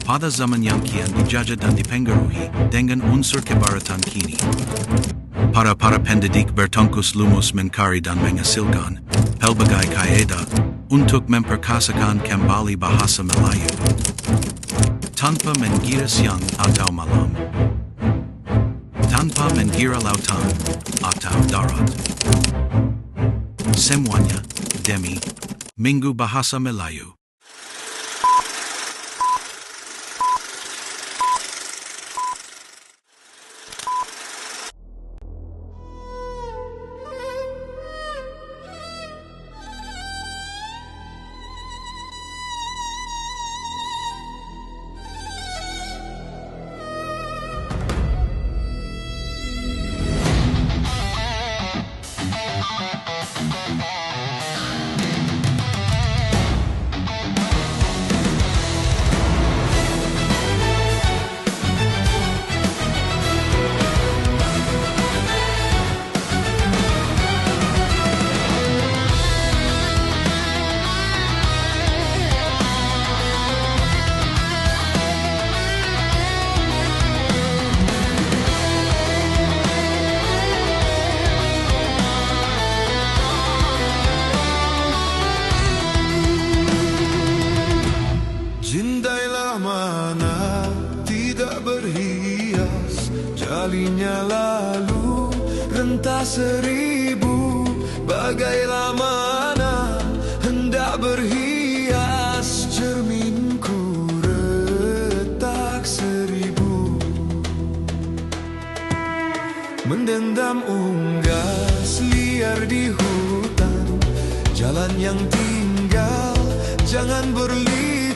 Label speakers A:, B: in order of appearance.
A: pada zaman yang kian dijajah dan dipengaruhi dengan unsur kebaratan kini. Para pendidik bertungkus lumus mencari dan menghasilkan pelbagai kaidah untuk memperkasakan kembali bahasa Melayu tanpa mengira siang atau malam, tanpa mengira lautan atau darat. Semuanya demi Minggu Bahasa Melayu.
B: Cintailah mana tidak berhias, jalinya lalu rentas seribu. Bagailah mana hendak berhias, cerminku retak seribu. Mendendam unggas liar di hutan, jalan yang tinggal jangan berlihat.